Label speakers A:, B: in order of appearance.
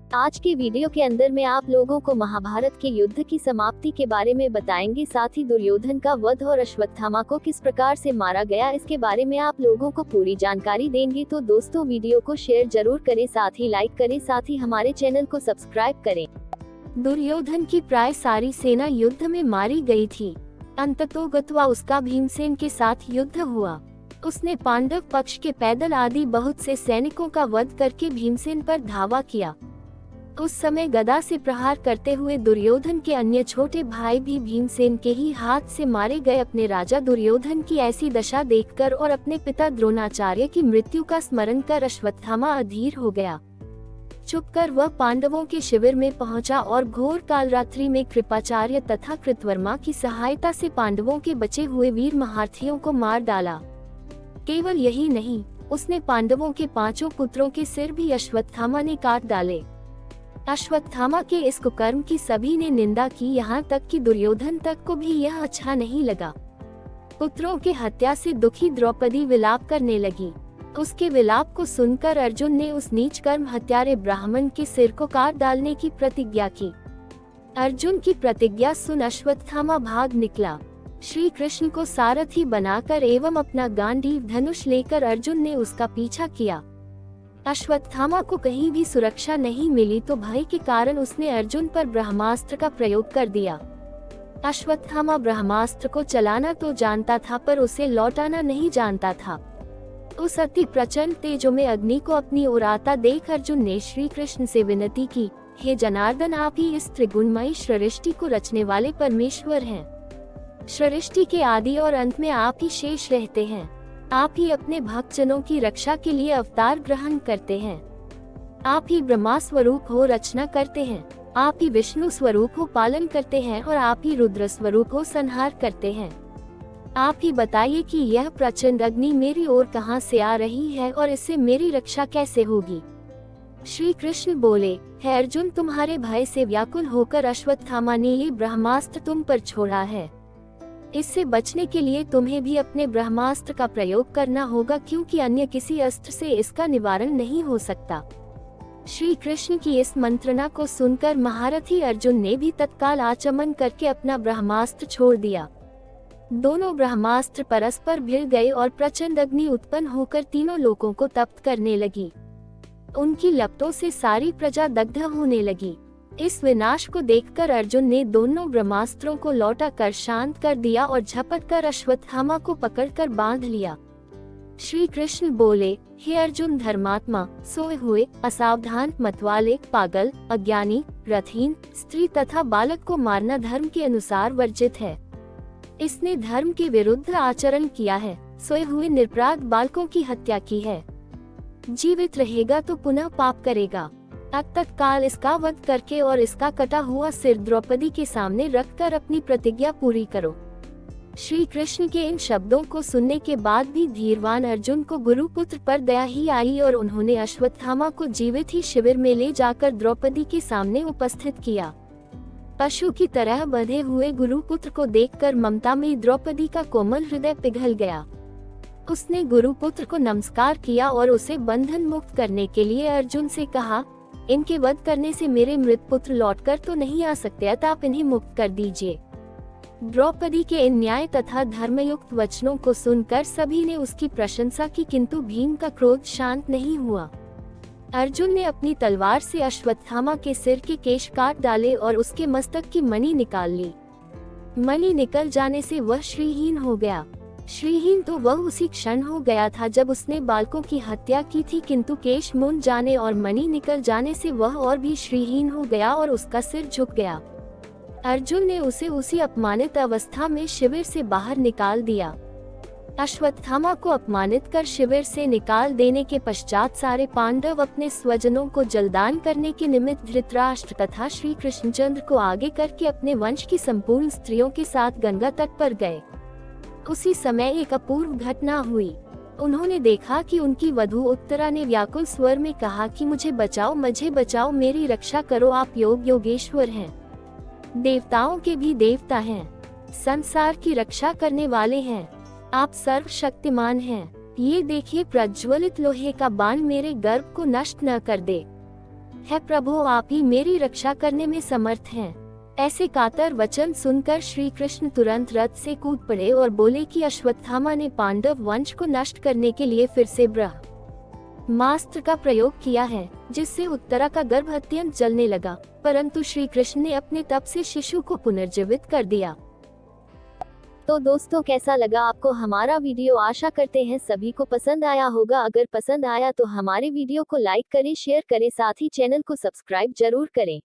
A: आज के वीडियो के अंदर में आप लोगों को महाभारत के युद्ध की समाप्ति के बारे में बताएंगे, साथ ही दुर्योधन का वध और अश्वत्थामा को किस प्रकार से मारा गया इसके बारे में आप लोगों को पूरी जानकारी देंगे। तो दोस्तों वीडियो को शेयर जरूर करें, साथ ही लाइक करें, साथ ही हमारे चैनल को सब्सक्राइब करें।
B: दुर्योधन की प्राय सारी सेना युद्ध में मारी गई थी। अंततोगत्वा उसका भीमसेन के साथ युद्ध हुआ। उसने पांडव पक्ष के पैदल आदि बहुत से सैनिकों का वध करके भीमसेन पर धावा किया। उस समय गदा से प्रहार करते हुए दुर्योधन के अन्य छोटे भाई भी भीमसेन के ही हाथ से मारे गए। अपने राजा दुर्योधन की ऐसी दशा देखकर और अपने पिता द्रोणाचार्य की मृत्यु का स्मरण कर अश्वत्थामा अधीर हो गया। चुपकर वह पांडवों के शिविर में पहुंचा और घोर कालरात्रि में कृपाचार्य तथा कृतवर्मा की सहायता से पांडवों के बचे हुए वीर महारथियों को मार डाला। केवल यही नहीं, उसने पांडवों के 5 पुत्रों के सिर भी अश्वत्थामा ने काट डाले। अश्वत्थामा के इस कुकर्म की सभी ने निंदा की, यहाँ तक कि दुर्योधन तक को भी यह अच्छा नहीं लगा। पुत्रों के हत्या से दुखी द्रौपदी विलाप करने लगी। उसके विलाप को सुनकर अर्जुन ने उस नीच कर्म हत्यारे ब्राह्मण के सिर को काट डालने की प्रतिज्ञा की। अर्जुन की प्रतिज्ञा सुन अश्वत्थामा भाग निकला। श्री कृष्ण को सारथी बनाकर एवं अपना गांडीव धनुष लेकर अर्जुन ने उसका पीछा किया। अश्वत्थामा को कहीं भी सुरक्षा नहीं मिली तो भय के कारण उसने अर्जुन पर ब्रह्मास्त्र का प्रयोग कर दिया। अश्वत्थामा ब्रह्मास्त्र को चलाना तो जानता था पर उसे लौटाना नहीं जानता था। उस अति प्रचंड तेजों में अग्नि को अपनी ओर आता देख अर्जुन ने श्री कृष्ण से विनती की, हे जनार्दन, आप ही इस त्रिगुणमयी सृष्टि को रचने वाले परमेश्वर हैं। सृष्टि के आदि और अंत में आप ही शेष रहते हैं। आप ही अपने भक्तजनों की रक्षा के लिए अवतार ग्रहण करते हैं। आप ही ब्रह्मा स्वरूप हो रचना करते हैं। आप ही विष्णु स्वरूप हो पालन करते हैं और आप ही रुद्र स्वरूप हो संहार करते हैं। आप ही बताइए कि यह प्रचंड अग्नि मेरी ओर कहां से आ रही है और इससे मेरी रक्षा कैसे होगी। श्री कृष्ण बोले, हे अर्जुन, तुम्हारे भय से व्याकुल होकर अश्वत्थामा ने ये ब्रह्मास्त्र तुम पर छोड़ा है। इससे बचने के लिए तुम्हें भी अपने ब्रह्मास्त्र का प्रयोग करना होगा, क्योंकि अन्य किसी अस्त्र से इसका निवारण नहीं हो सकता। श्री कृष्ण की इस मंत्रणा को सुनकर महारथी अर्जुन ने भी तत्काल आचमन करके अपना ब्रह्मास्त्र छोड़ दिया। दोनों ब्रह्मास्त्र परस्पर भिड़ गए और प्रचंड अग्नि उत्पन्न होकर तीनों लोकों को तप्त करने लगी। उनकी लपटों से सारी प्रजा दग्ध होने लगी। इस विनाश को देखकर अर्जुन ने दोनों ब्रह्मास्त्रों को लौटा कर शांत कर दिया और झपट कर अश्वत्थामा को पकड़कर बांध लिया। श्री कृष्ण बोले, हे अर्जुन धर्मात्मा, सोए हुए, असावधान, मतवाले, पागल, अज्ञानी, रथहीन, स्त्री तथा बालक को मारना धर्म के अनुसार वर्जित है। इसने धर्म के विरुद्ध आचरण किया है। सोए हुए निरपराध बालकों की हत्या की है। जीवित रहेगा तो पुनः पाप करेगा। तत्काल इसका वध करके और इसका कटा हुआ सिर द्रौपदी के सामने रखकर अपनी प्रतिज्ञा पूरी करो। श्री कृष्ण के इन शब्दों को सुनने के बाद भी धीरवान अर्जुन को गुरुपुत्र पर दया ही आई और उन्होंने अश्वत्थामा को जीवित ही शिविर में ले जाकर द्रौपदी के सामने उपस्थित किया। पशु की तरह बंधे हुए गुरुपुत्र को देखकर ममता में द्रौपदी का कोमल हृदय पिघल गया। उसने गुरुपुत्र को नमस्कार किया और उसे बंधन मुक्त करने के लिए अर्जुन से कहा, इनके वध करने से मेरे मृत पुत्र लौटकर तो नहीं आ सकते, अतः आप इन्हें मुक्त कर दीजिए। द्रौपदी के इन न्याय तथा धर्मयुक्त वचनों को सुनकर सभी ने उसकी प्रशंसा की, किंतु भीम का क्रोध शांत नहीं हुआ। अर्जुन ने अपनी तलवार से अश्वत्थामा के सिर के केश काट डाले और उसके मस्तक की मणि निकाल ली। मणि निकल जाने से वह श्रीहीन हो गया। श्रीहीन तो वह उसी क्षण हो गया था जब उसने बालकों की हत्या की थी, किंतु केश मुंड जाने और मणि निकल जाने से वह और भी श्रीहीन हो गया और उसका सिर झुक गया। अर्जुन ने उसे उसी अपमानित अवस्था में शिविर से बाहर निकाल दिया। अश्वत्थामा को अपमानित कर शिविर से निकाल देने के पश्चात सारे पांडव अपने स्वजनों को जलदान करने के निमित्त धृतराष्ट्र तथा श्री कृष्णचंद्र को आगे करके अपने वंश की संपूर्ण स्त्रियों के साथ गंगा तट पर गए। उसी समय एक अपूर्व घटना हुई। उन्होंने देखा कि उनकी वधू उत्तरा ने व्याकुल स्वर में कहा कि मुझे बचाओ, मुझे बचाओ, मेरी रक्षा करो, आप योगेश्वर हैं, देवताओं के भी देवता हैं, संसार की रक्षा करने वाले हैं, आप सर्वशक्तिमान हैं। ये देखिए, प्रज्वलित लोहे का बाण मेरे गर्भ को नष्ट न कर दे। है प्रभु, आप ही मेरी रक्षा करने में समर्थ हैं। ऐसे कातर वचन सुनकर श्री कृष्ण तुरंत रथ से कूद पड़े और बोले कि अश्वत्थामा ने पांडव वंश को नष्ट करने के लिए फिर से ब्रह्मास्त्र का प्रयोग किया है, जिससे उत्तरा का गर्भ अत्यंत जलने लगा, परंतु श्री कृष्ण ने अपने तप से शिशु को पुनर्जीवित कर दिया।
A: तो दोस्तों, कैसा लगा आपको हमारा वीडियो? आशा करते हैं सभी को पसंद आया होगा। अगर पसंद आया तो हमारे वीडियो को लाइक करें, शेयर करें, साथ ही चैनल को सब्सक्राइब जरूर करें।